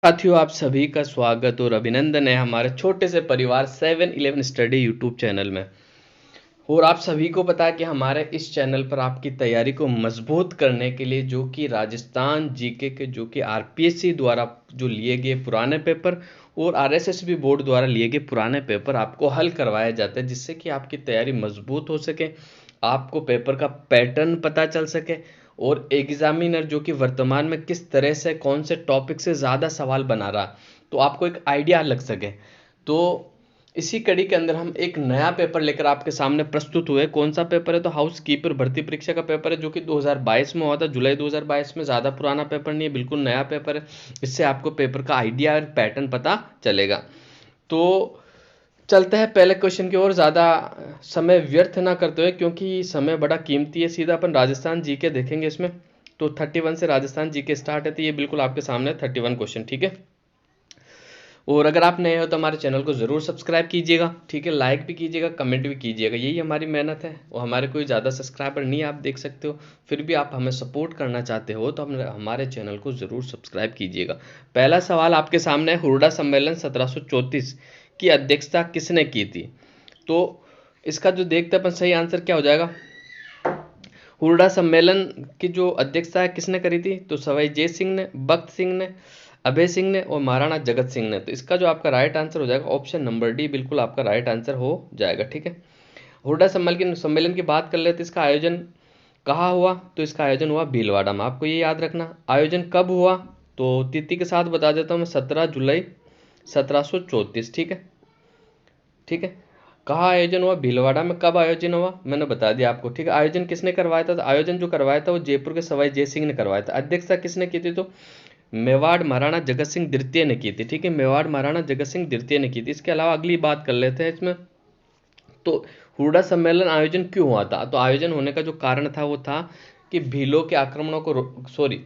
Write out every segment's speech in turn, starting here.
साथियों, आप सभी का स्वागत और अभिनंदन है हमारे छोटे से परिवार 7-Eleven स्टडी यूट्यूब चैनल में। और आप सभी को पता है कि हमारे इस चैनल पर आपकी तैयारी को मजबूत करने के लिए जो कि राजस्थान जीके के जो कि आरपीएससी द्वारा जो लिए गए पुराने पेपर और आरएसएसबी बोर्ड द्वारा लिए गए पुराने पेपर आपको हल करवाया जाता है, जिससे कि आपकी तैयारी मजबूत हो सके, आपको पेपर का पैटर्न पता चल सके और एग्जामिनर जो कि वर्तमान में किस तरह से कौन से टॉपिक से ज़्यादा सवाल बना रहा, तो आपको एक आइडिया लग सके। तो इसी कड़ी के अंदर हम एक नया पेपर लेकर आपके सामने प्रस्तुत हुए। कौन सा पेपर है? तो हाउस कीपर भर्ती परीक्षा का पेपर है, जो कि 2022 में हुआ था, जुलाई 2022 में। ज़्यादा पुराना पेपर नहीं है, बिल्कुल नया पेपर है। इससे आपको पेपर का आइडिया और पैटर्न पता चलेगा। तो चलते हैं पहले क्वेश्चन की ओर, ज़्यादा समय व्यर्थ ना करते हुए, क्योंकि समय बड़ा कीमती है। सीधा अपन राजस्थान जीके देखेंगे इसमें। तो 31 से राजस्थान जीके स्टार्ट है, तो ये बिल्कुल आपके सामने 31 क्वेश्चन, ठीक है। और अगर आप नए हो तो हमारे चैनल को ज़रूर सब्सक्राइब कीजिएगा, ठीक है। लाइक भी कीजिएगा, कमेंट भी कीजिएगा, यही हमारी मेहनत है। और हमारे कोई ज़्यादा सब्सक्राइबर नहीं, आप देख सकते हो। फिर भी आप हमें सपोर्ट करना चाहते हो तो हमारे चैनल को ज़रूर सब्सक्राइब कीजिएगा। पहला सवाल आपके सामने है, हुरडा सम्मेलन 1734 की अध्यक्षता किसने की थी? तो इसका जो देखते अपन सही आंसर क्या हो जाएगा। हुरडा सम्मेलन की जो अध्यक्षता है किसने करी थी? तो सवाई जय सिंह ने, भगत सिंह ने, अभय सिंह ने और महाराणा जगत सिंह ने। तो इसका जो आपका राइट आंसर हो जाएगा ऑप्शन नंबर डी, बिल्कुल आपका राइट आंसर हो जाएगा, ठीक है। हुरडा सम्मेलन की बात कर लेते, इसका आयोजन कहाँ हुआ? तो इसका आयोजन हुआ भीलवाड़ा में। आपको ये याद रखना। आयोजन कब हुआ? तो तिथि के साथ बता देता हूँ मैं, 17 जुलाई 1734, ठीक है। ठीक है। कहाँ आयोजन हुआ? भीलवाड़ा में। कब आयोजन हुआ? मैंने बता दिया आपको, ठीक है। आयोजन किसने करवाया था? तो आयोजन जो करवाया था वो जयपुर के सवाई जय सिंह ने करवाया था। अध्यक्षता किसने की थी? तो मेवाड़ महाराणा जगत सिंह द्वितीय ने की थी, ठीक है। मेवाड़ महाराणा जगत सिंह द्वितीय ने की थी। इसके अलावा अगली बात कर लेते हैं इसमें। तो हुरडा सम्मेलन आयोजन क्यों हुआ था? तो आयोजन होने का जो कारण था वो था कि भीलों के आक्रमणों को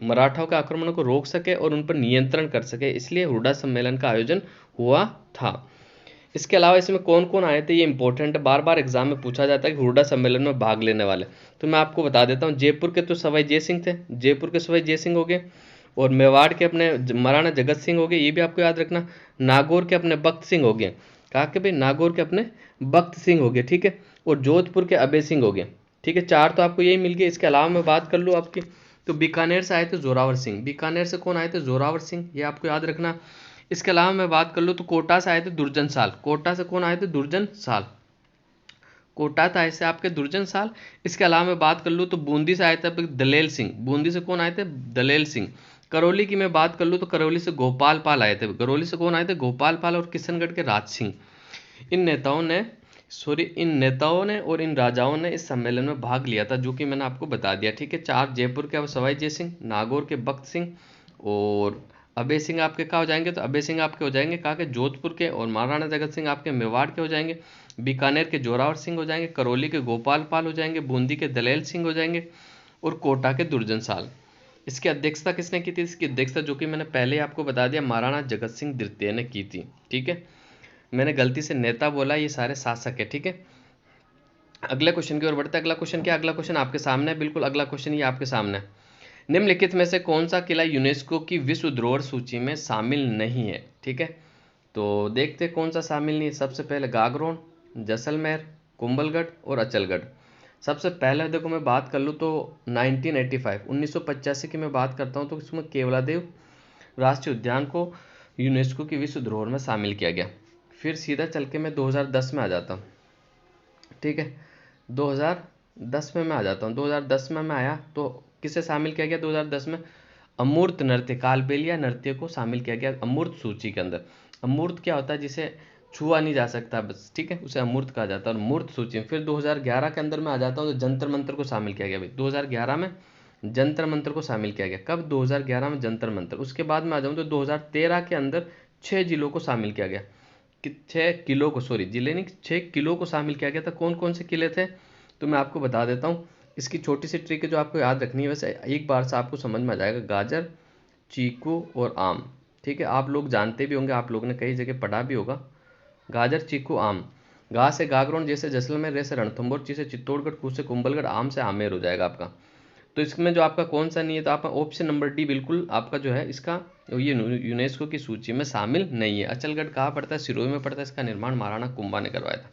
मराठाओं के आक्रमणों को रोक सके और उन पर नियंत्रण कर सके, इसलिए हुरडा सम्मेलन का आयोजन हुआ था। इसके अलावा इसमें कौन कौन आए थे, ये इंपॉर्टेंट है, बार बार एग्जाम में पूछा जाता है कि हुरडा सम्मेलन में भाग लेने वाले। तो मैं आपको बता देता हूँ, जयपुर के तो सवाई जय सिंह थे, जयपुर के सवाई जय सिंह हो गए। और मेवाड़ के अपने महाराणा जगत सिंह हो गए, ये भी आपको याद रखना। नागौर के अपने भक्त सिंह हो गए। कहा कि भाई नागौर के अपने भक्त सिंह हो गए, ठीक है। और जोधपुर के अभय सिंह हो गए, ठीक है। चार तो आपको यही मिल गए। इसके अलावा मैं बात कर लूँ आपकी, तो बीकानेर से आए थे जोरावर सिंह। बीकानेर से कौन आए थे? जोरावर सिंह, ये आपको याद रखना। इसके अलावा मैं बात कर लूँ तो कोटा से आए थे दुर्जन साल। कोटा से कौन आए थे? दुर्जन साल। कोटा था ऐसे आपके दुर्जन साल। इसके अलावा मैं बात कर लूँ तो बूंदी से आए थे आपके दलेल सिंह। बूंदी से कौन आए थे? दलेल सिंह। करौली की मैं बात कर लूँ तो करौली से गोपाल पाल आए थे। करौली से कौन आए थे? गोपाल पाल। और किशनगढ़ के राज सिंह। इन नेताओं ने और इन राजाओं ने इस सम्मेलन में भाग लिया था, जो कि मैंने आपको बता दिया, ठीक है। चार जयपुर के सवाई जय सिंह, नागौर के भक्त सिंह और अभय सिंह आपके कहाँ हो जाएंगे? तो अभय सिंह आपके हो जाएंगे कहाँ के? जोधपुर के। और महाराणा जगत सिंह आपके मेवाड़ के हो जाएंगे। बीकानेर के जोरावर सिंह हो जाएंगे। करौली के गोपाल पाल हो जाएंगे। बूंदी के दलेल सिंह हो जाएंगे। और कोटा के दुर्जन साल। इसकी अध्यक्षता किसने की थी? इसकी अध्यक्षता जो कि मैंने पहले ही आपको बता दिया, महाराणा जगत सिंह द्वितीय ने की थी, ठीक है। मैंने गलती से नेता बोला, ये सारे शासक है, ठीक है। अगले क्वेश्चन की ओर बढ़ते हैं। अगला क्वेश्चन क्या? अगला क्वेश्चन आपके सामने है, बिल्कुल अगला क्वेश्चन ये आपके सामने है। निम्नलिखित में से कौन सा किला यूनेस्को की विश्व धरोहर सूची में शामिल नहीं है? ठीक है। तो देखते हैं कौन सा शामिल नहीं है। सबसे पहले गागरोन, जैसलमेर, कुंभलगढ़ और अचलगढ़। सबसे पहले देखो मैं बात कर लूँ तो 1985 की मैं बात करता हूँ, तो इसमें केवलादेव राष्ट्रीय उद्यान को यूनेस्को की विश्व धरोहर में शामिल किया गया। फिर सीधा चल के मैं 2010 में आ जाता हूँ, ठीक है। 2010 में मैं आ जाता हूँ। 2010 में मैं आया तो किसे शामिल किया गया 2010 में? अमूर्त नृत्य, कालबेलिया नृत्य को शामिल किया गया अमूर्त सूची के अंदर। अमूर्त क्या होता है? जिसे छुआ नहीं जा सकता बस, ठीक है, उसे अमूर्त कहा जाता है। और मूर्त सूची में फिर 2011 के अंदर मैं आ जाता हूँ, तो जंतर मंतर को शामिल किया गया भाई। 2011 में जंतर मंतर को शामिल किया गया। कब? 2011 में जंतर मंतर। उसके बाद में आ जाऊँ तो 2013 के अंदर 6 जिलों को शामिल किया गया। 6 किलो को, सॉरी जिले नहीं, 6 किलो को शामिल किया गया था। कौन कौन से किले थे? तो मैं आपको बता देता हूँ। इसकी छोटी सी ट्रिक है जो आपको याद रखनी है, वैसे एक बार से आपको समझ में आ जाएगा। गाजर, चीकू और आम, ठीक है। आप लोग जानते भी होंगे, आप लोगों ने कई जगह पढ़ा भी होगा। गाजर, चीकू, आम। गा से गागरोन, जैसे जैसलमेर, रे से रणथंभौर, ची से चित्तौड़गढ़, कू से कुंभलगढ़, आम से आमेर हो जाएगा आपका। तो इसमें जो आपका कौन सा नहीं है, तो आपका ऑप्शन नंबर डी बिल्कुल आपका जो है इसका ये यूनेस्को की सूची में शामिल नहीं है। अचलगढ़ कहाँ पड़ता है? सिरोही में पड़ता है। इसका निर्माण महाराणा कुंभा ने करवाया था।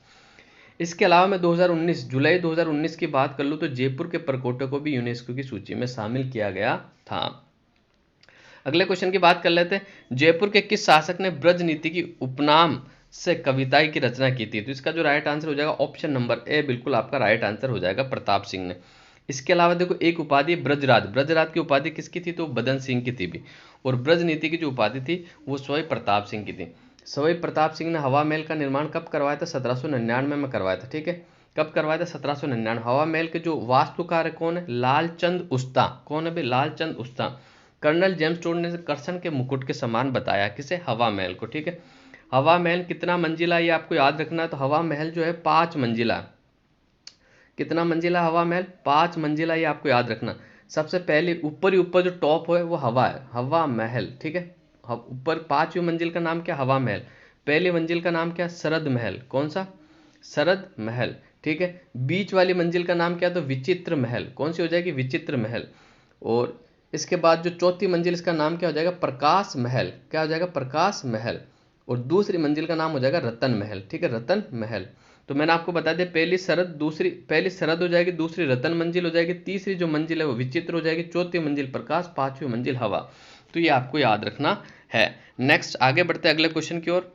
इसके अलावा मैं 2019 जुलाई 2019 की बात कर लूँ तो जयपुर के परकोटे को भी यूनेस्को की सूची में शामिल किया गया था। अगले क्वेश्चन की बात कर लेते हैं। जयपुर के किस शासक ने ब्रज नीति की उपनाम से कविताएं की रचना की थी? तो इसका जो राइट आंसर हो जाएगा ऑप्शन नंबर ए बिल्कुल आपका राइट आंसर हो जाएगा, प्रताप सिंह ने। इसके अलावा देखो एक उपाधि ब्रजराज, ब्रजराज की उपाधि किसकी थी? तो बदन सिंह की थी भी। और ब्रज नीति की जो उपाधि थी वो सवाई प्रताप सिंह की थी। सवाई प्रताप सिंह ने हवा महल का निर्माण कब करवाया था? 1799 में करवाया था। ठीक है, कब करवाया था? 1799। हवा महल के जो वास्तुकार कौन है? लालचंद उस्ता। कौन है भाई? लालचंद उस्ता। कर्नल जेम्स टोड ने कर्सन के मुकुट के समान बताया किसे? हवा महल को। ठीक है, हवा महल कितना मंजिला ये आपको याद रखना है। तो हवा महल जो है 5 मंजिला। कितना मंजिला हवा महल? 5 मंजिला, ये आपको याद रखना। सबसे पहले ऊपर ही ऊपर जो टॉप है वो हवा है, हवा महल। ठीक है, ऊपर 5वीं मंजिल का नाम क्या? हवा महल। पहली मंजिल का नाम क्या? शरद महल। कौन सा? शरद महल। ठीक है, बीच वाली मंजिल का नाम क्या? तो विचित्र महल। कौन सी हो जाएगी? विचित्र महल। और इसके बाद जो चौथी मंजिल इसका नाम क्या हो जाएगा? प्रकाश महल। क्या हो जाएगा? प्रकाश महल। और दूसरी मंजिल का नाम हो जाएगा रतन महल। ठीक है, रतन महल। तो मैंने आपको बता दिया, पहली शरद हो जाएगी, दूसरी रतन मंजिल हो जाएगी, तीसरी जो मंजिल है वो विचित्र हो जाएगी, चौथी मंजिल प्रकाश, 5वीं मंजिल हवा। तो ये आपको याद रखना है। नेक्स्ट आगे बढ़ते हैं अगले क्वेश्चन की ओर।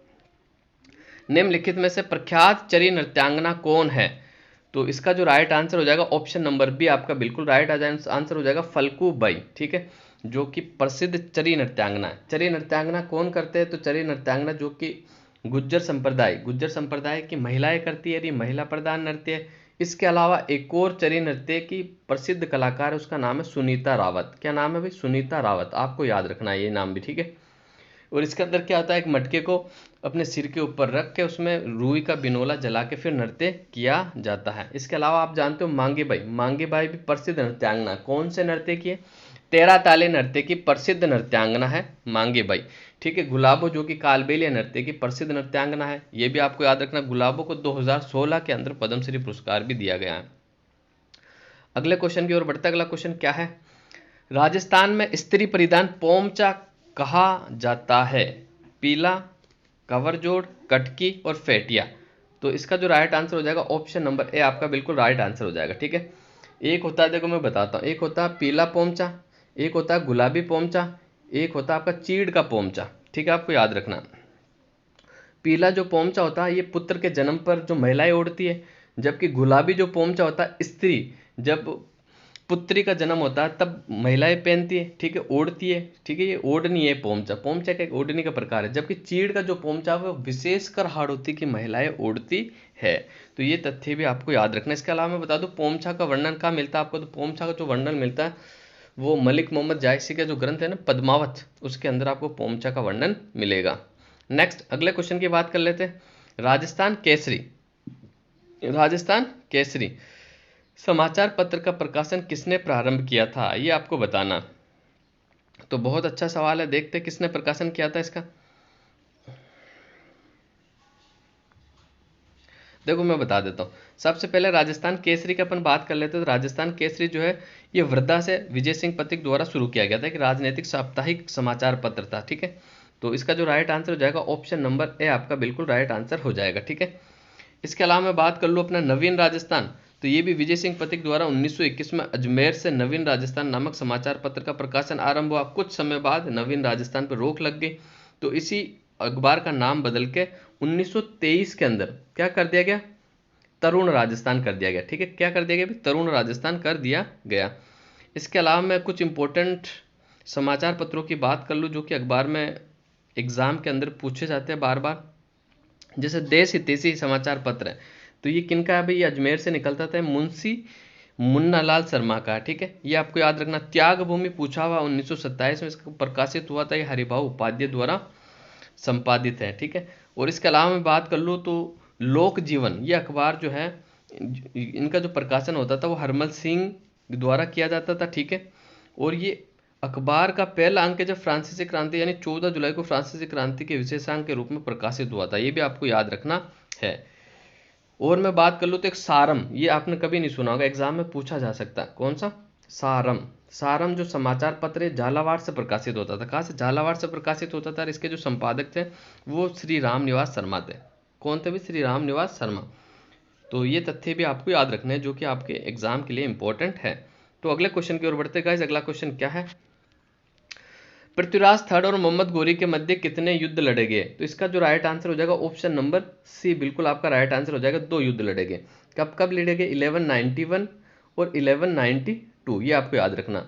निम्नलिखित में से प्रख्यात चरी नृत्यांगना कौन है? तो इसका जो राइट आंसर हो जाएगा ऑप्शन नंबर बी आपका बिल्कुल राइट आंसर हो जाएगा, फल्गु बाई। ठीक है, जो कि प्रसिद्ध चरी नृत्यांगना है। चरी नृत्यांगना कौन करते हैं? तो चरी नृत्यांगना जो कि गुज्जर संप्रदाय की महिलाएं करती है, ये महिला प्रधान नृत्य है। इसके अलावा एक और चरी नृत्य की प्रसिद्ध कलाकार है, उसका नाम है सुनीता रावत। क्या नाम है भाई? सुनीता रावत। आपको याद रखना है ये नाम भी। ठीक है, और इसके अंदर क्या होता है? एक मटके को अपने सिर के ऊपर रख के उसमें रुई का बिनोला जला के फिर नृत्य किया जाता है। इसके अलावा आप जानते हो मांगे बाई भी प्रसिद्ध नृत्यांगना। कौन से नृत्य की है? तेरा ताले नृत्य की प्रसिद्ध नृत्यांगना है मांगे बाई। ठीक है, गुलाबो जो कि कालबेलिया नृत्य की प्रसिद्ध नृत्यांगना है। ये भी आपको याद रखना। गुलाबो को 2016 के अंदर पद्मश्री पुरस्कार भी दिया गया है। अगले क्वेश्चन की ओर बढ़ते। अगला क्वेश्चन क्या है? राजस्थान में स्त्री परिधान पोमचा कहा जाता है? पीला, कवरजोड़, कटकी और फेटिया। तो इसका जो राइट आंसर हो जाएगा ऑप्शन नंबर ए आपका बिल्कुल राइट आंसर हो जाएगा। ठीक है, एक होता है, देखो मैं बताता हूँ, एक होता है पीला पोमचा, एक होता है गुलाबी पोमचा, एक होता है आपका चीड़ का पोमचा। ठीक है, आपको याद रखना। पीला जो पोमचा होता है ये पुत्र के जन्म पर जो महिलाएं ओढ़ती है, जबकि गुलाबी जो पोमचा होता है स्त्री जब पुत्री का जन्म होता है तब महिलाएं पहनती है। ठीक है, ओढ़ती है। ठीक है, ये ओढ़नी है पोमचा। पोमचा का एक ओढ़नी का प्रकार है, जबकि चीड़ का जो पोमचा है वो विशेषकर हाड़ौती की महिलाएं ओढ़ती है। तो ये तथ्य भी आपको याद रखना। इसके अलावा मैं बता दूं पोमचा का वर्णन कहाँ मिलता है आपको? तो पोमचा का जो वर्णन मिलता है वो मलिक मोहम्मद जायसी का जो ग्रंथ है ना पद्मावत, उसके अंदर आपको पोमचा का वर्णन मिलेगा। नेक्स्ट अगले क्वेश्चन की बात कर लेते हैं। राजस्थान केसरी समाचार पत्र का प्रकाशन किसने प्रारंभ किया था? ये आपको बताना। तो बहुत अच्छा सवाल है, देखते हैं किसने प्रकाशन किया था इसका। देखो मैं बता देता हूँ। सबसे पहले राजस्थान केसरी की अपन बात कर लेते हैं। तो राजस्थान केसरी जो है ये वर्धा से विजय सिंह पथिक द्वारा शुरू किया गया था, एक राजनीतिक साप्ताहिक समाचार पत्र था। ठीक है, तो इसका जो राइट आंसर हो जाएगा ऑप्शन नंबर ए आपका बिल्कुल राइट आंसर हो जाएगा। ठीक है, इसके अलावा मैं बात कर लूँ अपना नवीन राजस्थान। तो ये भी विजय सिंह पथिक द्वारा 1921 में अजमेर से नवीन राजस्थान नामक समाचार पत्र का प्रकाशन आरंभ हुआ। कुछ समय बाद नवीन राजस्थान पर रोक लग गई, तो इसी अखबार का नाम बदल के 1923 के अंदर क्या कर दिया गया? तरुण राजस्थान कर दिया गया। ठीक है, क्या कर दिया गया? तरुण राजस्थान कर दिया गया। इसके अलावा मैं कुछ इंपॉर्टेंट समाचार पत्रों की बात कर लूँ जो कि अखबार में एग्जाम के अंदर पूछे जाते हैं बार बार। जैसे देश हितैषी समाचार पत्र है, तो ये किनका है भाई? ये अजमेर से निकलता था, मुंशी मुन्नालाल शर्मा का। ठीक है, ये आपको याद रखना। त्याग भूमि पूछा हुआ 1927 में इसका प्रकाशित हुआ था, ये हरिभाऊ उपाध्याय द्वारा संपादित है। ठीक है, और इसके अलावा मैं बात कर लूँ तो लोक जीवन, ये अखबार जो है इनका जो प्रकाशन होता था वो हरमल सिंह द्वारा किया जाता था। ठीक है, और ये अखबार का पहला अंक है जब फ्रांसीसी क्रांति यानी 14 जुलाई को फ्रांसीसी क्रांति के विशेषांक के रूप में प्रकाशित हुआ था। ये भी आपको याद रखना है। और मैं बात कर लूँ तो एक सारम, ये आपने कभी नहीं सुना होगा, एग्जाम में पूछा जा सकता है। कौन सा? सारम। सारम जो समाचार पत्र है झालावाड़ से प्रकाशित होता था। कहाँ से? झालावाड़ से प्रकाशित होता था। और इसके जो संपादक थे वो श्री राम निवास शर्मा थे। कौन थे भी? श्री राम निवास शर्मा। तो ये तथ्य भी आपको याद रखने हैं जो कि आपके एग्जाम के लिए इंपॉर्टेंट है। तो अगले क्वेश्चन की ओर बढ़ते हैं गाइस। अगला क्वेश्चन क्या है? पृथ्वीराज थर्ड और मोहम्मद गोरी के मध्य कितने युद्ध लड़े गए? तो इसका जो राइट आंसर हो जाएगा ऑप्शन नंबर सी, बिल्कुल आपका राइट आंसर हो जाएगा। 2 युद्ध लड़े गए। कब कब लड़े गए? 1191 और 1192, ये आपको याद रखना।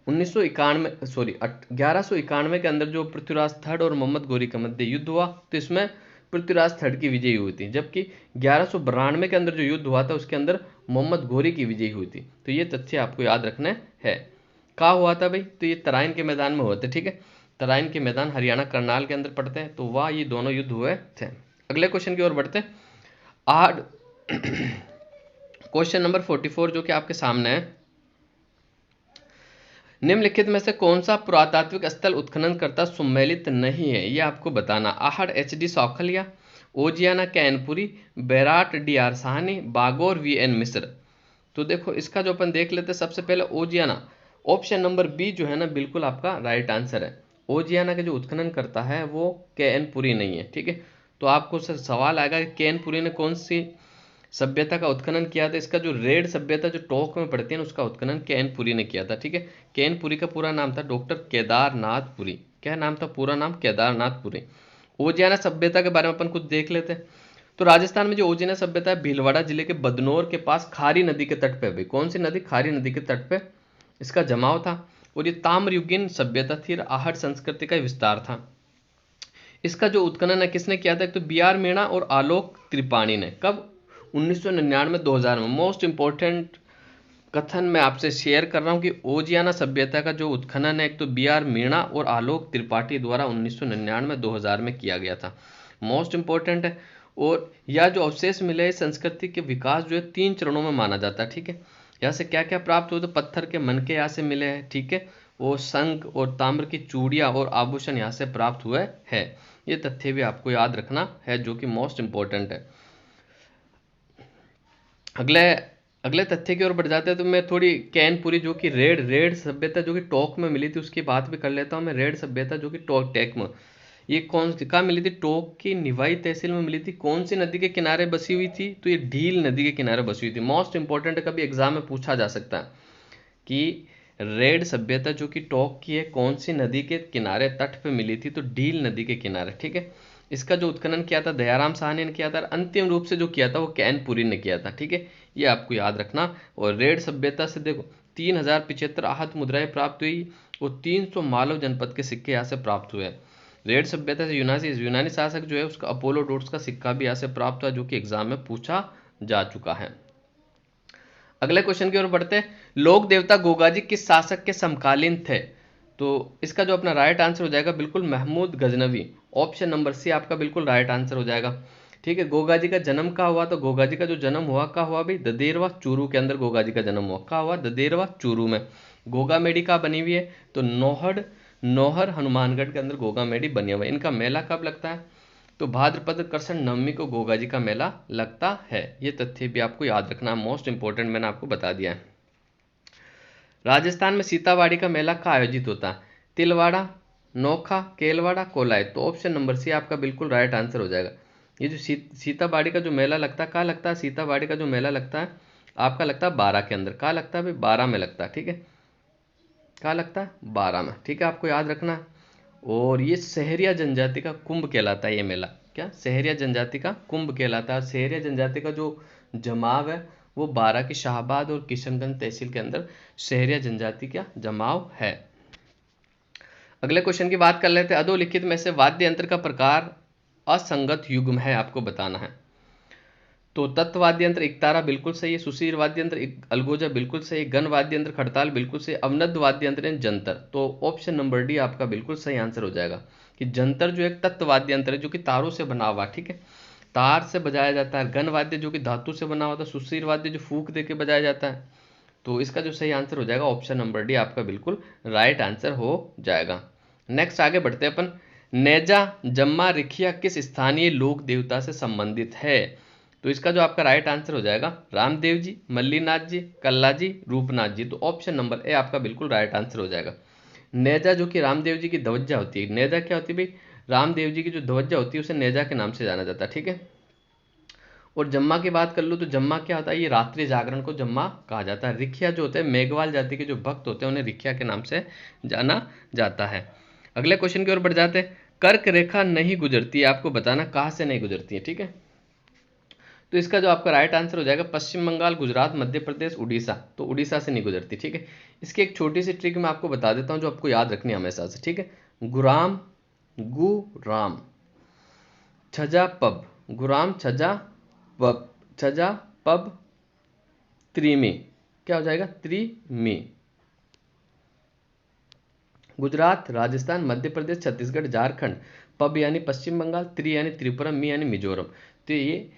1191 के अंदर जो पृथ्वीराज थर्ड और मोहम्मद गोरी के मध्य युद्ध हुआ, तो इसमें पृथ्वीराज थर्ड की विजयी हुई थी, जबकि 1192 के अंदर जो युद्ध हुआ था उसके अंदर मोहम्मद गोरी की विजयी हुई थी। तो ये तथ्य आपको याद रखना है। कहाँ हुआ था भाई? तो ये तराइन के मैदान में हुए थे। ठीक है, तराइन के मैदान हरियाणा करनाल के अंदर पड़ते हैं। तो वहाँ ये दोनों युद्ध हुए थे। अगले क्वेश्चन की ओर बढ़ते हैं। आज क्वेश्चन नंबर 44 जो कि आपके सामने है। निम्नलिखित में से कौन सा पुरातात्विक स्थल उत्खनन करता सम्मिलित नहीं है? ये आपको बताना। Ahar HD Sankalia, Ojiyana Kainpuri, Bairat DR Sahni, Bagor VN Mishra. तो देखो इसका जो अपन देख लेते हैं, सबसे पहले ओजियाना, ऑप्शन नंबर बी जो है ना बिल्कुल आपका राइट आंसर है। ओजियाना के जो उत्खनन करता है वो KN पुरी नहीं है। ठीक है, तो आपको सवाल आएगा कि KN पुरी ने कौन सी सभ्यता का उत्खनन किया था? इसका जो रेड सभ्यता जो टोक में पड़ती है ना, उसका उत्खनन KN पुरी ने किया था। ठीक है, KN पुरी का पूरा नाम था डॉक्टर केदारनाथ पुरी। क्या नाम था? पूरा नाम केदारनाथ पुरी। ओजियाना सभ्यता के बारे में अपन कुछ देख लेते हैं। तो राजस्थान में जो ओजियाना सभ्यता है, भीलवाड़ा जिले के बदनौर के पास खारी नदी के तट पे है। कौन सी नदी? खारी नदी के तट पे इसका जमाव था। और ये ताम्रयुगीन सभ्यता थी, आहट संस्कृति का विस्तार था। इसका जो उत्खनन है किसने किया था? एक तो BR मीणा और आलोक त्रिपाणी ने। कब? 1999-2000 में। मोस्ट इंपॉर्टेंट कथन मैं आपसे शेयर कर रहा हूं कि ओजियाना सभ्यता का जो उत्खनन है एक तो BR मीणा और आलोक त्रिपाठी द्वारा 1999-2000 में किया गया था। मोस्ट इंपॉर्टेंट है। और यह जो अवशेष मिले इस संस्कृति के विकास जो है 3 चरणों में माना जाता है। ठीक है, यहाँ से क्या क्या प्राप्त हुए? तो पत्थर के मनके यहाँ से मिले हैं। ठीक है, वो शंख और ताम्र की चूड़ियाँ और आभूषण यहाँ से प्राप्त हुए हैं। ये तथ्य भी आपको याद रखना है जो कि मोस्ट इंपॉर्टेंट है। अगले तथ्य की ओर बढ़ जाते हैं। तो मैं थोड़ी कैनपुरी जो कि रेड सभ्यता जो कि टोक में मिली थी उसकी बात भी कर लेता हूँ मैं। रेड सभ्यता जो कि टेक में, ये कौन सी कहाँ मिली थी? टोक की निवाई तहसील में मिली थी। कौन सी नदी के किनारे बसी हुई थी? तो ये ढील नदी के किनारे बसी हुई थी। मोस्ट इंपॉर्टेंट है, कभी एग्जाम में पूछा जा सकता है कि रेड सभ्यता जो कि टोक की है कौन सी नदी के किनारे तट पे मिली थी? तो ढील नदी के किनारे। ठीक है, इसका जो उत्खनन किया था दयाराम साहनी ने किया था। अंतिम रूप से जो किया था वो कैनपुरी ने किया था। ठीक है, ये आपको याद रखना। और रेड सभ्यता से देखो 3075 आहत मुद्राएं प्राप्त हुई और 300 मालव जनपद के सिक्के यहाँ से प्राप्त हुए। रेड सभ्यता से यूनानी शासक जो है उसका अपोलोडोरस का सिक्का भी यहाँ से प्राप्त हुआ जो कि एग्जाम में पूछा जा चुका है। अगले क्वेश्चन की ओर बढ़ते हैं। लोक देवता गोगाजी किस शासक के समकालीन थे? तो इसका जो अपना राइट आंसर हो जाएगा बिल्कुल Mahmud Ghaznavi. Option number C आपका बिल्कुल राइट आंसर हो जाएगा। ठीक है, गोगा जी का जन्म कहाँ हुआ? तो गोगा जी का जो जन्म हुआ कहाँ हुआ भाई? ददेरवा चूरू के अंदर गोगा जी का जन्म हुआ। कहाँ हुआ? ददेरवा चूरू में। गोगा मेडी कहाँ बनी हुई है? तो नौहर हनुमानगढ़ के अंदर गोगा मेडी बनी हुई है। इनका मेला कब लगता है? तो भाद्रपद कृष्ण नवमी को गोगा जी का मेला लगता है। ये तथ्य भी आपको याद रखना, मोस्ट इंपॉर्टेंट मैंने आपको बता दिया है। राजस्थान में सीतावाड़ी का मेला कहाँ आयोजित होता है? तिलवाड़ा, नोखा, केलवाड़ा, कोलाई। तो ऑप्शन नंबर सी आपका बिल्कुल राइट आंसर हो जाएगा। ये जो सीतावाड़ी का जो मेला लगता है, कहाँ लगता है? सीतावाड़ी का जो मेला लगता है आपका लगता है 12 के अंदर। कहाँ लगता है भाई? 12 में लगता है। ठीक है, कहाँ लगता है? 12 में। ठीक है, आपको याद रखना। और ये सहरिया जनजाति का कुंभ कहलाता है ये मेला। क्या? सहरिया जनजाति का कुंभ कहलाता है। सहरिया जनजाति का जो जमाव है वो 12 की शाहबाद और किशनगंज तहसील के अंदर सहरिया जनजाति का जमाव है। अगले क्वेश्चन की बात कर लेते हैं। अधोलिखित में से वाद्य यंत्र का प्रकार असंगत युग्म है, आपको बताना है। तो तत्व वाद्य यंत्र एकतारा बिल्कुल सही है। सुशीर वाद्य यंत्र अलगोजा बिल्कुल सही है। गण वाद्य यंत्र खड़ताल बिल्कुल सही। अवनद वाद्य यंत्र जंतर। तो ऑप्शन नंबर डी आपका बिल्कुल सही आंसर हो जाएगा कि जंतर जो एक तत्व वाद्य यंत्र है जो कि तारों से बना हुआ। ठीक है, तार से बजाया जाता है। गण वाद्य जो कि धातु से बना हुआ था। सुशीर वाद्य जो फूंक दे के बजाया जाता है। तो इसका जो सही आंसर हो जाएगा ऑप्शन नंबर डी आपका बिल्कुल राइट आंसर हो जाएगा। नेक्स्ट आगे बढ़ते हैं अपन। नेजा जम्मा रिखिया किस स्थानीय लोक देवता से संबंधित है? तो इसका जो आपका राइट आंसर हो जाएगा रामदेव जी, मल्लीनाथ जी, कल्ला जी, रूपनाथ जी। तो ऑप्शन नंबर ए आपका बिल्कुल राइट आंसर हो जाएगा। नेजा जो कि रामदेव जी की ध्वजा होती है, नेजा क्या होती है भाई, रामदेव जी की जो ध्वजा होती है उसे नेजा के नाम से जाना जाता है, ठीक है। और जम्मा की बात कर लो तो जम्मा क्या होता है, ये रात्रि जागरण को जम्मा कहा जाता है। रिखिया जो होते हैं, मेघवाल जाति के जो भक्त होते हैं उन्हें रिखिया के नाम से जाना जाता है। अगले क्वेश्चन की ओर बढ़ जाते हैं। कर्क रेखा नहीं गुजरती है, आपको बताना कहाँ से नहीं गुजरती है, ठीक है। तो इसका जो आपका राइट आंसर हो जाएगा पश्चिम बंगाल, गुजरात, मध्य प्रदेश, उड़ीसा। तो उड़ीसा से नहीं गुजरती, ठीक है। इसकी एक छोटी सी ट्रिक मैं आपको बता देता हूँ जो आपको याद रखनी है हमेशा से, ठीक है। गुराम, गुराम, छजा पब, गुराम छजा पब, छजा पब, त्रिमी, क्या हो जाएगा, त्रिमी। गुजरात, राजस्थान, मध्य प्रदेश, छत्तीसगढ़, झारखंड। पब यानी पश्चिम बंगाल, त्रि यानी त्रिपुरा, मी यानी मिजोरम। तो ये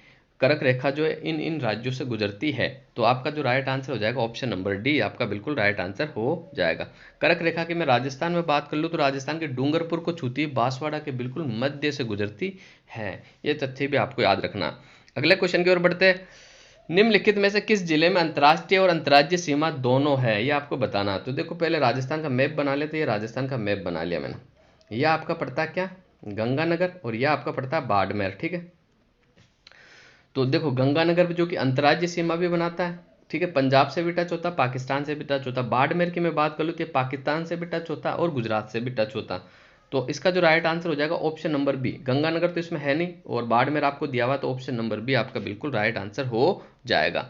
कर्क रेखा जो है इन इन राज्यों से गुजरती है। तो आपका जो राइट आंसर हो जाएगा ऑप्शन नंबर डी आपका बिल्कुल राइट आंसर हो जाएगा। कर्क रेखा की मैं राजस्थान में बात कर लूँ तो राजस्थान के डूंगरपुर को छूती है, बांसवाड़ा के बिल्कुल मध्य से गुजरती है। ये तथ्य भी आपको याद रखना। अगले क्वेश्चन की ओर बढ़ते हैं। निम्नलिखित में से किस जिले में अंतर्राष्ट्रीय और अंतर्राज्यीय सीमा दोनों है, ये आपको बताना। तो देखो पहले राजस्थान का मैप बना लेते, ये राजस्थान का मैप बना लिया मैंने। यह आपका पड़ता है क्या, गंगानगर, और यह आपका पड़ता है बाड़मेर, ठीक है। तो देखो गंगानगर जो कि अंतर्राज्यीय सीमा भी बनाता है, ठीक है, पंजाब से भी टच होता, पाकिस्तान से भी टच होता। बाड़मेर की मैं बात कर लूँ तो पाकिस्तान से भी टच होता और गुजरात से भी टच होता। तो इसका जो राइट आंसर हो जाएगा ऑप्शन नंबर बी। गंगानगर तो इसमें है नहीं और बाड़मेर आपको दिया हुआ, तो ऑप्शन नंबर बी आपका बिल्कुल राइट आंसर हो जाएगा।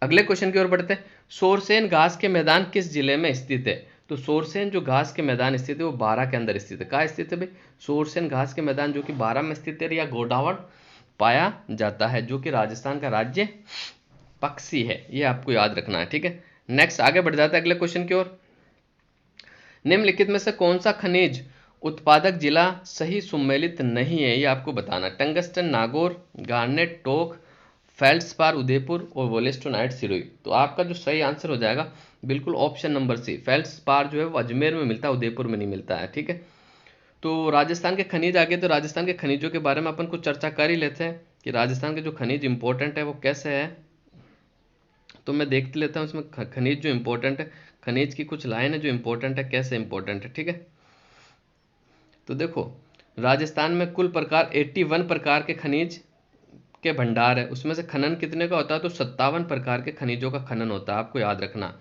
अगले क्वेश्चन की ओर बढ़ते हैं। सोरसेन घास के मैदान किस जिले में स्थित है। तो सोरसेन जो घास के मैदान स्थित है वो 12 के अंदर स्थित है। कहाँ स्थित है भाई, सोरसेन घास के मैदान जो कि 12 में स्थित है या गोडावण पाया जाता है, जो कि राजस्थान का राज्य पक्षी है। ये आपको याद रखना है, ठीक है। नेक्स्ट आगे बढ़ जाता है अगले क्वेश्चन की ओर। निम्नलिखित में से कौन सा खनिज उत्पादक जिला सही सुमेलित नहीं है, ये आपको बताना। टंगस्टन नागौर, गार्नेट टोक, फेल्ड्सपार उदयपुर और वोलेस्टोनाइट सिरोही। तो आपका जो सही आंसर हो जाएगा बिल्कुल ऑप्शन नंबर सी। फेल्ड्सपार जो है वो अजमेर में मिलता है, उदयपुर में नहीं मिलता है, ठीक है। तो राजस्थान के खनिज आगे, तो राजस्थान के खनिजों के बारे में अपन कुछ चर्चा कर ही लेते हैं कि राजस्थान के जो खनिज इंपॉर्टेंट है वो कैसे है। तो मैं देख लेता हूँ इसमें खनिज जो इंपॉर्टेंट है, खनिज की कुछ लाइन है जो इंपॉर्टेंट है, कैसे इंपॉर्टेंट है, ठीक है। तो देखो राजस्थान में कुल प्रकार 81 प्रकार के खनिज के भंडार है। उसमें से खनन कितने का होता है, तो 57 प्रकार के खनिजों का खनन होता है, आपको याद रखना।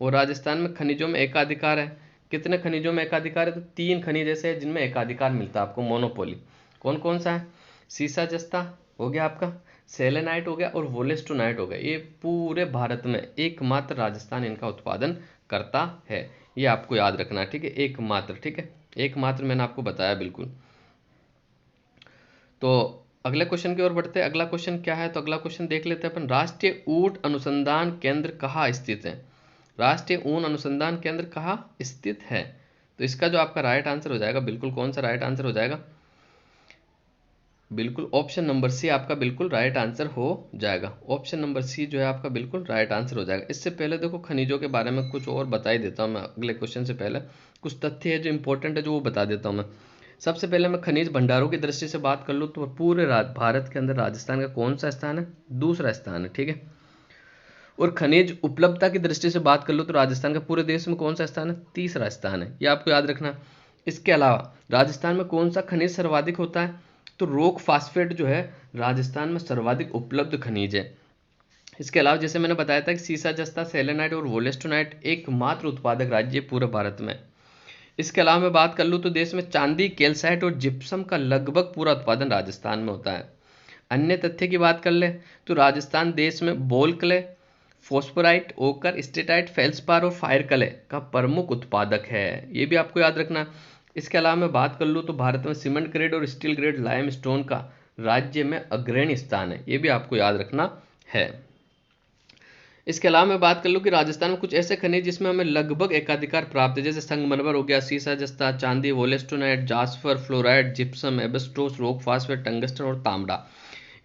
और राजस्थान में खनिजों में एकाधिकार है। कितने खनिजों में एकाधिकार है, तो 3 खनिज ऐसे हैं जिनमें एकाधिकार मिलता है आपको, मोनोपोली। कौन कौन सा है, सीसा जस्ता हो गया आपका, सेलेनाइट हो गया और वोलेस्टोनाइट हो गया। ये पूरे भारत में एकमात्र राजस्थान इनका उत्पादन करता है, ये आपको याद रखना, ठीक है। एकमात्र, ठीक है, एकमात्र मैंने आपको बताया बिल्कुल। तो अगले क्वेश्चन की ओर बढ़ते हैं। अगला क्वेश्चन क्या है, तो अगला क्वेश्चन देख लेते हैं अपन। राष्ट्रीय ऊंट अनुसंधान केंद्र कहाँ स्थित है। राष्ट्रीय ऊन अनुसंधान केंद्र कहाँ स्थित है। तो इसका जो आपका राइट आंसर हो जाएगा बिल्कुल कौन सा राइट आंसर हो जाएगा, बिल्कुल ऑप्शन नंबर सी आपका बिल्कुल राइट आंसर हो जाएगा। ऑप्शन नंबर सी जो है आपका बिल्कुल राइट आंसर हो जाएगा। इससे पहले देखो खनिजों के बारे में कुछ और बता ही देता हूँ मैं। अगले क्वेश्चन से पहले कुछ तथ्य है जो इंपॉर्टेंट है जो वो बता देता हूँ मैं। सबसे पहले मैं खनिज भंडारों की दृष्टि से बात कर लूँ तो पूरे भारत के अंदर राजस्थान का कौन सा स्थान है, दूसरा स्थान है, ठीक है। और खनिज उपलब्धता की दृष्टि से बात कर लो तो राजस्थान का पूरे देश में कौन सा स्थान है, तीसरा स्थान है, ये आपको याद रखना। इसके अलावा राजस्थान में कौन सा खनिज सर्वाधिक होता है, तो रॉक फास्फेट जो है राजस्थान में सर्वाधिक उपलब्ध खनिज है। इसके अलावा जैसे मैंने बताया था कि सीसा जस्ता, सेलेनाइट और वोलेस्टोनाइट एकमात्र उत्पादक राज्य पूरे भारत में। इसके अलावा मैं बात कर लूँ तो देश में चांदी, कैल्साइट और जिप्सम का लगभग पूरा उत्पादन राजस्थान में होता है। अन्य तथ्य की बात कर ले तो राजस्थान देश में बोल क्ले, फॉस्फोराइट, ओकर, स्टेटाइट, फेल्सपार और फायर क्ले का प्रमुख उत्पादक है, ये भी आपको याद रखना। इसके अलावा मैं बात कर लूँ तो भारत में सीमेंट ग्रेड और स्टील ग्रेड लाइम स्टोन का राज्य में अग्रणी स्थान है, ये भी आपको याद रखना है। इसके अलावा मैं बात कर लूँ कि राजस्थान में कुछ ऐसे खनिज जिसमें हमें लगभग एकाधिकार प्राप्त है, जैसे संगमरमर हो गया, सीसा जस्ता, चांदी, wollastonite, jasper, fluoride, gypsum, asbestos, rock phosphate, tungsten और तांबा,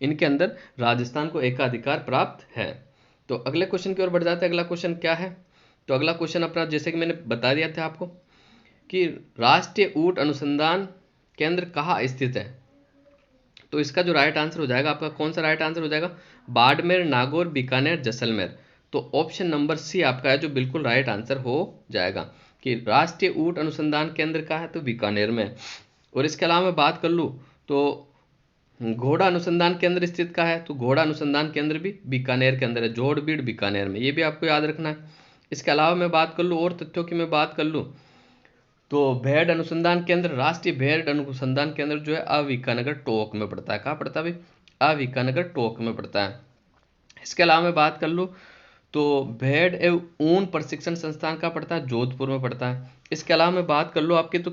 इनके अंदर राजस्थान को एकाधिकार प्राप्त है। तो अगले क्वेश्चन की ओर बढ़ जाते हैं। अगला क्वेश्चन क्या है, तो अगला क्वेश्चन अपना जैसे कि मैंने बता दिया था आपको कि राष्ट्रीय ऊंट अनुसंधान केंद्र कहाँ स्थित है। तो इसका जो राइट आंसर हो जाएगा आपका, कौन सा राइट आंसर हो जाएगा? बाड़मेर, नागौर, बीकानेर, जैसलमेर। तो ऑप्शन नंबर सी आपका है जो बिल्कुल राइट आंसर हो जाएगा कि राष्ट्रीय ऊंट अनुसंधान केंद्र का है तो बीकानेर में। और इसके अलावा मैं बात कर लूँ तो घोड़ा अनुसंधान केंद्र स्थित का है तो घोड़ा अनुसंधान केंद्र भी बीकानेर के अंदर है, जोड़बीड़ बीकानेर में, ये भी आपको याद रखना है। इसके अलावा मैं बात कर लूँ और तथ्यों की मैं बात कर लूँ तो भेड़ अनुसंधान केंद्र, राष्ट्रीय भेड़ अनुसंधान केंद्र जो है अविकानगर टोंक में पड़ता है। कहाँ पड़ता है भाई? अविकानगर टोंक में पड़ता है। इसके अलावा मैं बात कर लूँ तो भेड़ एवं ऊन प्रशिक्षण संस्थान का पड़ता है, जोधपुर में पड़ता है। इसके अलावा मैं बात कर लूँ आपके तो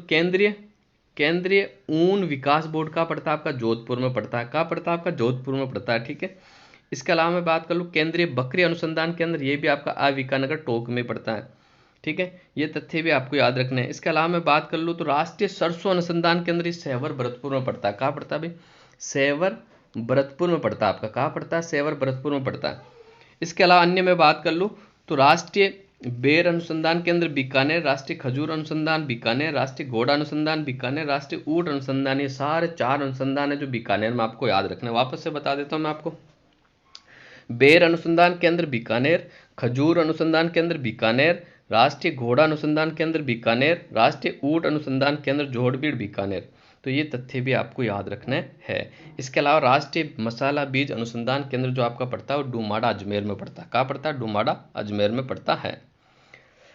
केंद्रीय ऊन विकास बोर्ड का पड़ता है आपका, जोधपुर में पड़ता है। कहाँ पड़ता है आपका? जोधपुर में पड़ता है, ठीक है। इसके अलावा मैं बात कर लूँ केंद्रीय बकरी अनुसंधान केंद्र, ये भी आपका अविकानगर टोंक में पड़ता है, ठीक है। ये तथ्य भी आपको याद रखने हैं। इसके अलावा मैं बात कर लूँ तो राष्ट्रीय सरसों अनुसंधान केंद्र सेवर भरतपुर में पड़ता है। कहाँ पड़ता है भाई? सेवर भरतपुर में पड़ता है आपका। कहाँ पड़ता है? सेवर भरतपुर में पड़ता है। इसके अलावा अन्य में बात कर लूँ तो राष्ट्रीय बेर अनुसंधान केंद्र बीकानेर, राष्ट्रीय खजूर अनुसंधान बीकानेर, राष्ट्रीय घोड़ा अनुसंधान बीकानेर, राष्ट्रीय ऊंट अनुसंधान, ये सारे 4 अनुसंधान है जो बीकानेर में आपको याद रखना है। वापस से बता देता हूँ मैं आपको। बेर अनुसंधान केंद्र बीकानेर, खजूर अनुसंधान केंद्र बीकानेर, राष्ट्रीय घोड़ा अनुसंधान केंद्र बीकानेर, राष्ट्रीय ऊंट अनुसंधान केंद्र जोड़बीड़ बीकानेर। तो ये तथ्य भी आपको याद रखने हैं। इसके अलावा राष्ट्रीय मसाला बीज अनुसंधान केंद्र जो आपका पड़ता है वो डूमाड़ा अजमेर में पड़ता है। कहाँ पड़ता है? डूमाड़ा अजमेर में पड़ता है।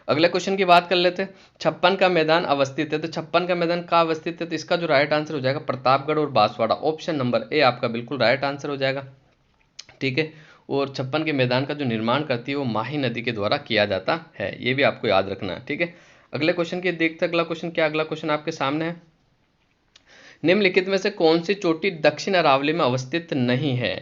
अगले क्वेश्चन की बात कर लेते हैं। 56 का मैदान अवस्थित है तो 56 का मैदान कहाँ अवस्थित है? तो इसका जो राइट आंसर हो जाएगा प्रतापगढ़ और बांसवाड़ा। ऑप्शन नंबर ए आपका बिल्कुल राइट आंसर हो जाएगा, ठीक है। और 56 के मैदान का जो निर्माण करती है वो माही नदी के द्वारा किया जाता है, ये भी आपको याद रखना है, ठीक है। अगले क्वेश्चन की देखते हैं। अगला क्वेश्चन क्या? अगला क्वेश्चन आपके सामने है। निम्नलिखित में से कौन सी चोटी दक्षिण अरावली में अवस्थित नहीं है?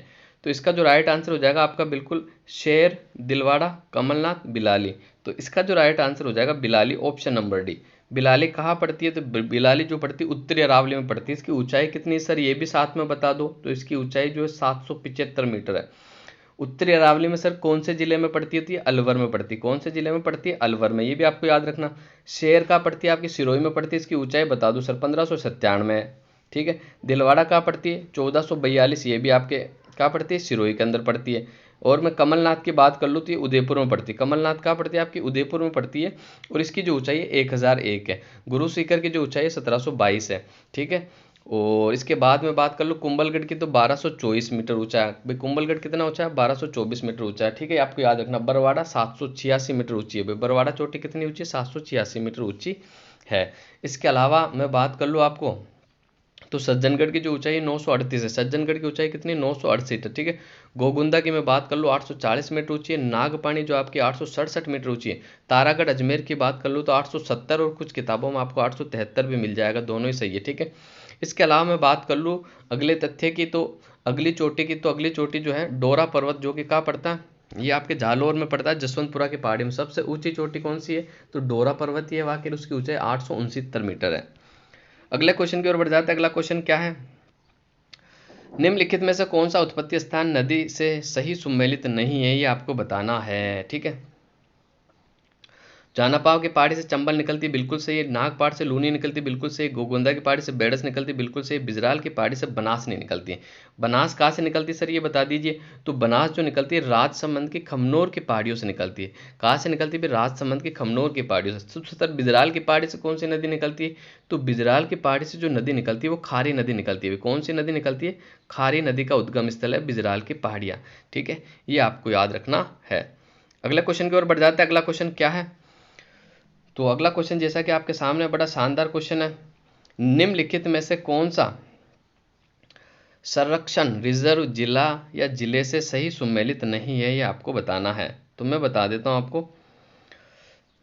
तो इसका जो राइट आंसर हो जाएगा आपका बिल्कुल शेर, दिलवाड़ा, कमलनाथ, बिलाली। तो इसका जो राइट आंसर हो जाएगा Bilali, option number D. Bilali कहाँ पड़ती है? तो बिलाली जो पड़ती है उत्तरी अरावली में पड़ती है। इसकी ऊंचाई कितनी है सर? ये भी साथ में बता दो। तो इसकी ऊंचाई जो है 775 मीटर है। उत्तरी अरावली में सर कौन से जिले में पड़ती होती है? अलवर में पड़ती है। कौन से जिले में पड़ती है? अलवर में, ये भी आपको याद रखना। शेर कहाँ पड़ती है? आपकी सिरोही में पड़ती है। इसकी ऊंचाई बता दो सर, 1597 है, ठीक है। दिलवाड़ा कहाँ पड़ती है? 1442, ये भी आपके कहाँ पड़ती है? सिरोही के अंदर पड़ती है। और मैं कमलनाथ की बात कर लूँ तो ये उदयपुर में पड़ती है। कमलनाथ कहाँ पड़ती है? आपकी उदयपुर में पड़ती है। और इसकी जो ऊंचाई है 1001 है। गुरु सीकर की जो ऊंचाई है 1722 है, ठीक है। और इसके बाद में बात कर लो कुंभलगढ़ की तो 1224 मीटर ऊंचा है। भाई कुंभलगढ़ कितना ऊंचा है? 1224 मीटर ऊंचा है, ठीक है। आपको याद रखना। बरवाड़ा 786 मीटर ऊंची है। भाई बरवाड़ा चोटी कितनी ऊंची है? 786 मीटर ऊंची है। इसके अलावा मैं बात कर लूँ आपको तो सज्जनगढ़ की जो ऊंचाई है 938 है। सज्जनगढ़ की ऊंचाई कितनी? 968 है, ठीक है। गोगुंदा की मैं बात कर लूँ 840 मीटर ऊंची है। नागपानी जो आपकी 867 मीटर ऊंची है। तारागढ़ अजमेर की बात कर लूँ तो 870 और कुछ किताबों में आपको 873 भी मिल जाएगा, दोनों ही सही है, ठीक है। इसके अलावा मैं बात कर लूँ अगले तथ्य की तो अगली चोटी की, तो अगली चोटी जो है डोरा पर्वत जो कि कहाँ पड़ता है? ये आपके जालौर में पड़ता है, जसवंतपुरा की पहाड़ी में। सबसे ऊंची चोटी कौन सी है? तो डोरा पर्वत ही है वहाँ की, उसकी ऊंचाई 869 मीटर है। अगले क्वेश्चन की ओर बढ़ जाते हैं। अगला क्वेश्चन क्या है? निम्नलिखित में से कौन सा उत्पत्ति स्थान नदी से सही सुमेलित नहीं है? ये आपको बताना है, ठीक है। जानापाव की पहाड़ी से चंबल निकलती, बिल्कुल सही है। नागपाड़ से लूनी निकलती, बिल्कुल सही। गोगुंदा की पहाड़ी से बेडस निकलती, बिल्कुल सही। बिजराल की पहाड़ी से बनास नहीं निकलती है। बनास कहाँ से निकलती सर, ये बता दीजिए। तो बनास जो निकलती है राजसमंद की खमनोर की पहाड़ियों से निकलती है। कहाँ से निकलती है? राजसमंद की खमनोर की पहाड़ियों से। सबसे सर बिजराल की पहाड़ी से कौन सी नदी निकलती है? तो बिजराल की पहाड़ी से जो नदी निकलती है वो खारी नदी निकलती है। कौन सी नदी निकलती है? खारी नदी का उद्गम स्थल है बिजराल की पहाड़ियाँ, ठीक है। ये आपको याद रखना है। अगले क्वेश्चन की ओर बढ़ जाते हैं। अगला क्वेश्चन क्या है? तो अगला क्वेश्चन जैसा कि आपके सामने बड़ा शानदार क्वेश्चन है। निम्नलिखित में से कौन सा संरक्षण रिजर्व जिला या जिले से सही सुमेलित नहीं है? ये आपको बताना है। तो मैं बता देता हूं आपको।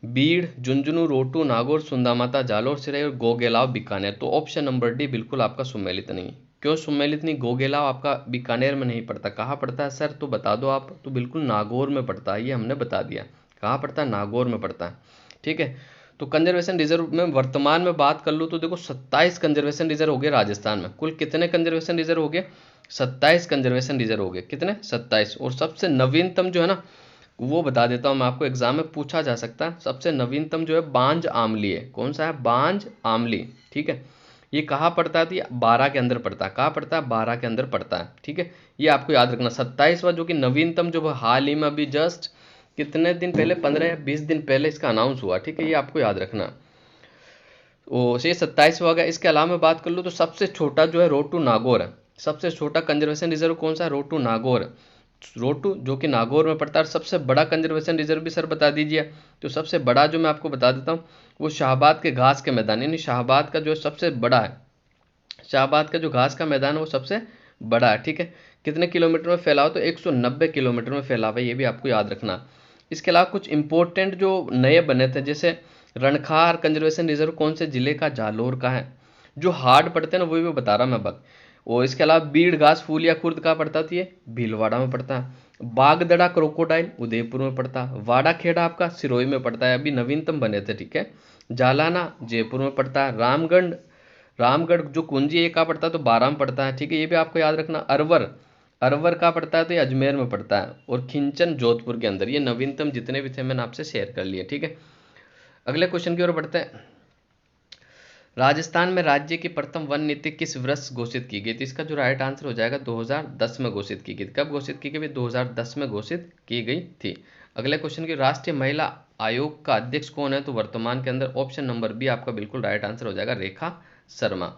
बीड़, झुंझुनू, रोटू, नागौर, सुंदामाता, जालोर, सिराई और गोगेलाव बीकानेर। तो ऑप्शन नंबर डी बिल्कुल आपका सुमेलित नहीं। क्यों सुमेलित नहीं? गोगेलाव आपका बीकानेर में नहीं पड़ता। कहाँ पड़ता है सर? तो बता दो आप। तो बिल्कुल नागौर में पड़ता है, ये हमने बता दिया। कहाँ पड़ता है? नागौर में पड़ता है, ठीक है। तो कंजर्वेशन रिजर्व में वर्तमान में बात कर लूँ तो देखो 27 कंजर्वेशन रिजर्व हो गए राजस्थान में। कुल कितने कंजर्वेशन रिजर्व हो गए? 27 कंजर्वेशन रिजर्व हो गए। कितने? 27। और सबसे नवीनतम जो है ना वो बता देता हूँ मैं आपको, एग्जाम में पूछा जा सकता है। सबसे नवीनतम जो है बांज आमली है। कौन सा है? बांज आमली, ठीक है। ये कहाँ पड़ता है? तो ये 12 के अंदर पड़ता है। कहाँ पड़ता है? 12 के अंदर पड़ता है। ठीक है, ये आपको याद रखना। 27वां जो कि नवीनतम, जो हाल ही में अभी जस्ट कितने दिन पहले, 15 या 20 दिन पहले इसका अनाउंस हुआ। ठीक है, ये आपको याद रखना। वो ये 27वां होगा। इसके अलावा मैं बात कर लूँ तो सबसे छोटा जो है रोटू नागौर है। सबसे छोटा कंजर्वेशन रिजर्व कौन सा है? रोटू नागौर। रोटू जो कि नागौर में पड़ता है। सबसे बड़ा कंजर्वेशन रिजर्व भी सर बता दीजिए। तो सबसे बड़ा जो मैं आपको बता देता हूँ वो शाहबाद के घास के मैदान, यानी शाहबाद का जो सबसे बड़ा है, शाहबाद का जो घास का मैदान है वो सबसे बड़ा है। ठीक है, कितने किलोमीटर में फैला हो? तो 190 किलोमीटर में फैला हुआ है, ये भी आपको याद रखना। इसके अलावा कुछ इंपॉर्टेंट जो नए बने थे, जैसे रणखार कंजर्वेशन रिजर्व कौन से जिले का? जालोर का है। जो हार्ड पड़ते हैं ना, वही मैं बता रहा मैं बक। और इसके अलावा बीड़ घास फूलिया खुर्द का पड़ता थी, ये भीलवाड़ा में पड़ता है। बागदड़ा क्रोकोडाइल उदयपुर में पड़ता है। वाड़ा खेड़ा आपका सिरोही में पड़ता है, अभी नवीनतम बने थे। ठीक है, जालाना जयपुर में पड़ता है। रामगढ़ जो कुंजी है कहाँ पड़ता है? तो 12 में पड़ता है। ठीक है, ये भी आपको याद रखना। अरवर कहाँ पड़ता है? तो ये अजमेर में पड़ता है। और खिंचन जोधपुर के अंदर। ये नवीनतम जितने भी थे मैंने आपसे शेयर कर लिए। ठीक है, अगले क्वेश्चन की ओर बढ़ते हैं। राजस्थान में राज्य की प्रथम वन नीति किस वर्ष घोषित की गई थी? इसका जो राइट आंसर हो जाएगा 2010 में घोषित की गई थी। कब घोषित की गई? 2010 में घोषित की गई थी। अगले क्वेश्चन की, राष्ट्रीय महिला आयोग का अध्यक्ष कौन है? तो वर्तमान के अंदर ऑप्शन नंबर बी आपका बिल्कुल राइट आंसर हो जाएगा, रेखा शर्मा।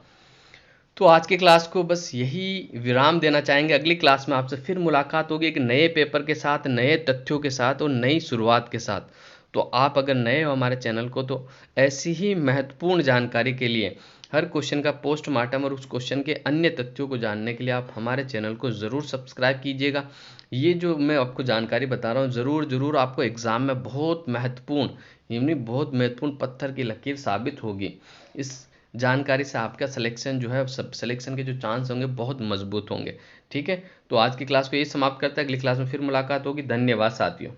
तो आज की क्लास को बस यही विराम देना चाहेंगे। अगली क्लास में आपसे फिर मुलाकात होगी एक नए पेपर के साथ, नए तथ्यों के साथ और नई शुरुआत के साथ। तो आप अगर नए हो हमारे चैनल को, तो ऐसी ही महत्वपूर्ण जानकारी के लिए, हर क्वेश्चन का पोस्टमार्टम और उस क्वेश्चन के अन्य तथ्यों को जानने के लिए आप हमारे चैनल को ज़रूर सब्सक्राइब कीजिएगा। ये जो मैं आपको जानकारी बता रहा हूँ ज़रूर आपको एग्ज़ाम में बहुत महत्वपूर्ण, यानी बहुत महत्वपूर्ण पत्थर की लकीर साबित होगी। इस जानकारी से आपका सिलेक्शन जो है, सब सिलेक्शन के जो चांस होंगे बहुत मजबूत होंगे। ठीक है, तो आज की क्लास को यही समाप्त करते हैं। अगली क्लास में फिर मुलाकात होगी। धन्यवाद साथियों।